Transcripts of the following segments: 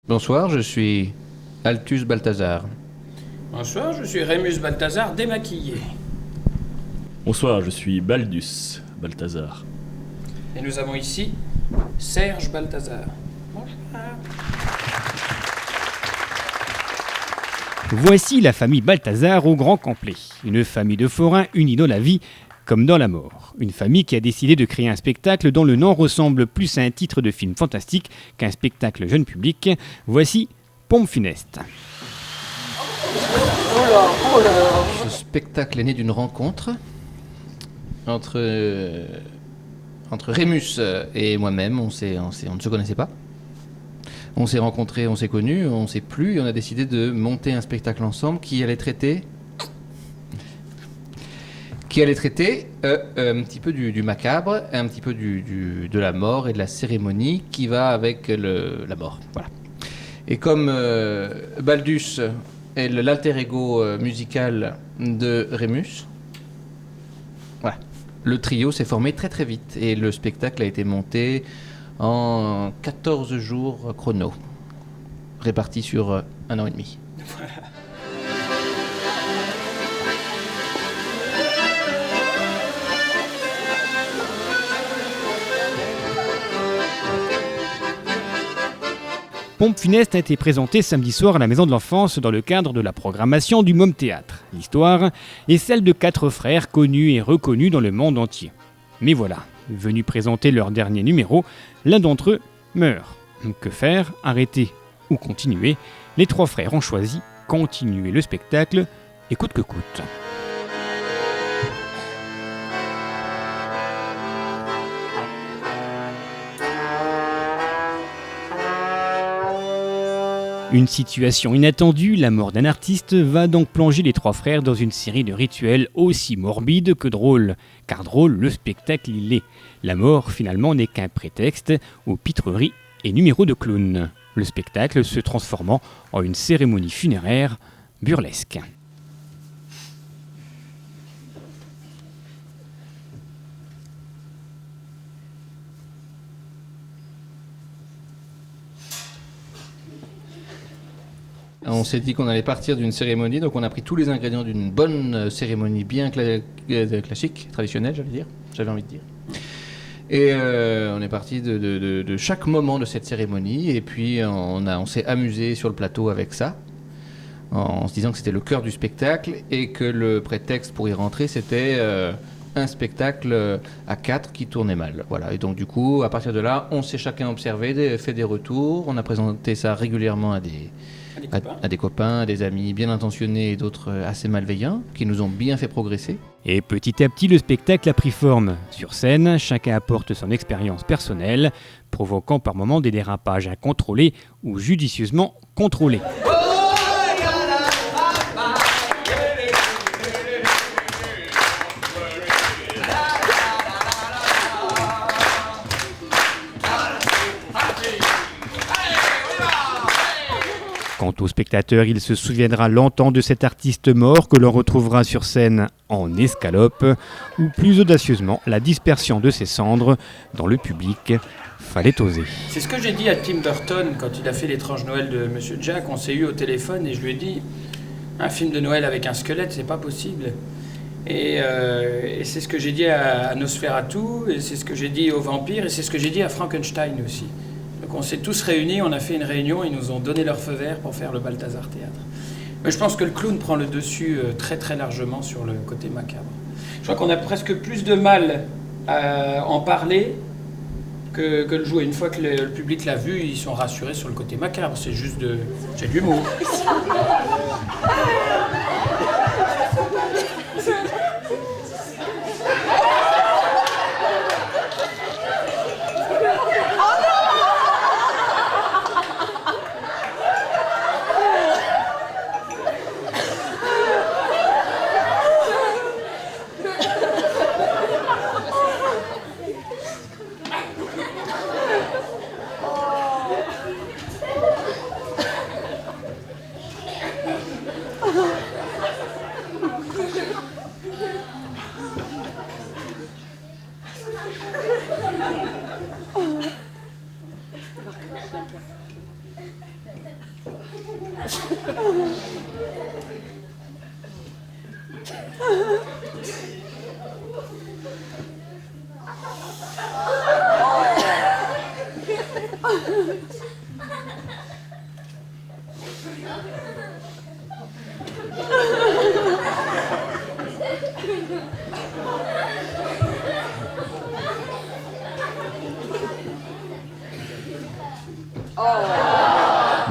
Bonsoir, je suis Altus Balthazar. Bonsoir, je suis Rémus Balthazar démaquillé. Bonsoir, je suis Baldus Balthazar. Et nous avons ici Serge Balthazar. Bonjour. Voici la famille Balthazar au grand complet. Une famille de forains unis dans la vie comme dans la mort. Une famille qui a décidé de créer un spectacle dont le nom ressemble plus à un titre de film fantastique qu'un spectacle jeune public. Voici Pompe Funeste. Ce spectacle est né d'une rencontre entre Rémus et moi-même. On ne se connaissait pas. On s'est rencontrés, on s'est connus, on ne s'est plus, et on a décidé de monter un spectacle ensemble qui allait traiter un petit peu du macabre, un petit peu de la mort et de la cérémonie qui va avec la mort. Voilà. Et comme Baldus est l'alter ego musical de Rémus, voilà, le trio s'est formé très très vite et le spectacle a été monté en 14 jours chrono, répartis sur 1 an et demi. Pompe Funeste a été présenté samedi soir à la Maison de l'Enfance dans le cadre de la programmation du Môme Théâtre. L'histoire est celle de 4 frères connus et reconnus dans le monde entier. Mais voilà, venus présenter leur dernier numéro, l'un d'entre eux meurt. Que faire? Arrêter ou continuer? Les 3 frères ont choisi continuer le spectacle et coûte que coûte. Une situation inattendue, la mort d'un artiste, va donc plonger les 3 frères dans une série de rituels aussi morbides que drôles. Car drôle, le spectacle il est. La mort, finalement, n'est qu'un prétexte aux pitreries et numéros de clown. Le spectacle se transformant en une cérémonie funéraire burlesque. On s'est dit qu'on allait partir d'une cérémonie, donc on a pris tous les ingrédients d'une bonne cérémonie bien classique, traditionnelle, j'avais envie de dire. Et on est parti de chaque moment de cette cérémonie, et puis on s'est amusé sur le plateau avec ça, en se disant que c'était le cœur du spectacle, et que le prétexte pour y rentrer, c'était un spectacle à 4 qui tournait mal. Voilà. Et donc du coup, à partir de là, on s'est chacun observé, fait des retours, on a présenté ça régulièrement à des copains, à des amis bien intentionnés et d'autres assez malveillants, qui nous ont bien fait progresser. Et petit à petit, le spectacle a pris forme. Sur scène, chacun apporte son expérience personnelle, provoquant par moments des dérapages incontrôlés ou judicieusement contrôlés. Quant au spectateur, il se souviendra longtemps de cet artiste mort que l'on retrouvera sur scène en escalope, ou plus audacieusement la dispersion de ses cendres dans le public. Fallait oser. C'est ce que j'ai dit à Tim Burton quand il a fait l'étrange Noël de Monsieur Jack. On s'est eu au téléphone et je lui ai dit un film de Noël avec un squelette, c'est pas possible. Et c'est ce que j'ai dit à Nosferatu, et c'est ce que j'ai dit aux vampires, et c'est ce que j'ai dit à Frankenstein aussi. Donc on s'est tous réunis, on a fait une réunion, ils nous ont donné leur feu vert pour faire le Balthazar Théâtre. Mais je pense que le clown prend le dessus très très largement sur le côté macabre. Je crois qu'on a presque plus de mal à en parler que le jouer. Une fois que le public l'a vu, ils sont rassurés sur le côté macabre. C'est juste c'est de l'humour.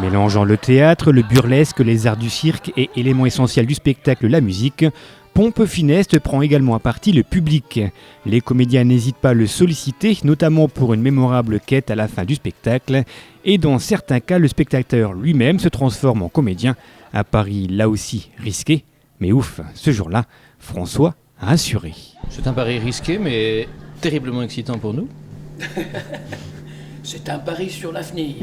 Mélangeant le théâtre, le burlesque, les arts du cirque et éléments essentiels du spectacle, la musique, Pompe Funeste prend également à partie le public. Les comédiens n'hésitent pas à le solliciter, notamment pour une mémorable quête à la fin du spectacle, et dans certains cas, le spectateur lui-même se transforme en comédien. À Paris, là aussi, risqué, mais ouf, ce jour-là, François a assuré. C'est un pari risqué, mais terriblement excitant pour nous. C'est un pari sur l'avenir.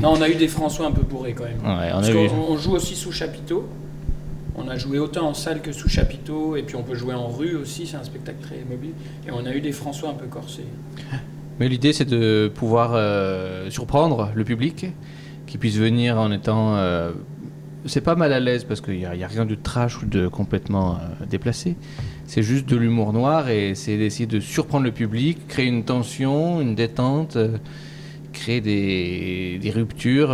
Non, on a eu des François un peu bourrés quand même. Ouais, Parce qu'on joue aussi sous chapiteau. On a joué autant en salle que sous chapiteau, et puis on peut jouer en rue aussi, c'est un spectacle très mobile. Et on a eu des François un peu corsés. Mais l'idée, c'est de pouvoir surprendre le public, qui puisse venir en étant... c'est pas mal à l'aise, parce qu'il n'y a rien de trash ou de complètement déplacé. C'est juste de l'humour noir, et c'est d'essayer de surprendre le public, créer une tension, une détente, créer des ruptures.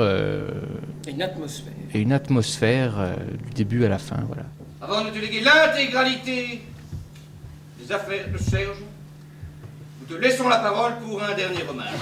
Une atmosphère. Et une atmosphère du début à la fin, voilà. Avant de déléguer l'intégralité des affaires de Serge, nous te laissons la parole pour un dernier hommage.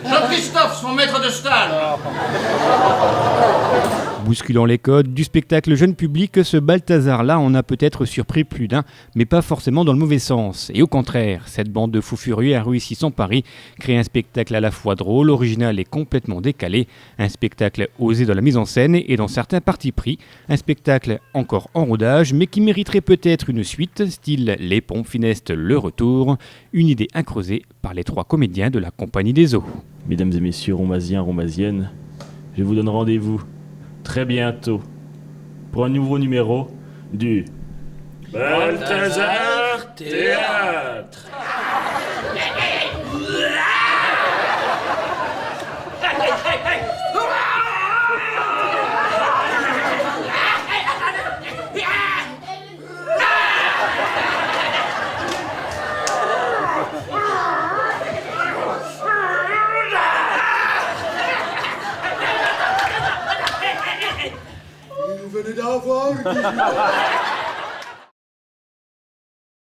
Jean-Christophe, son maître de stage. Bousculant les codes du spectacle jeune public, ce Balthazar-là en a peut-être surpris plus d'un, mais pas forcément dans le mauvais sens. Et au contraire, cette bande de fous furieux a réussi son pari, créer un spectacle à la fois drôle, original et complètement décalé, un spectacle osé dans la mise en scène et dans certains partis pris, un spectacle encore en rodage, mais qui mériterait peut-être une suite, style Les Pompes Funestes, le retour, une idée à creuser par les 3 comédiens de la Compagnie des Eaux. Mesdames et messieurs romaziens, romasiennes, je vous donne rendez-vous très bientôt pour un nouveau numéro du Balthazar Théâtre. Vous venez d'avoir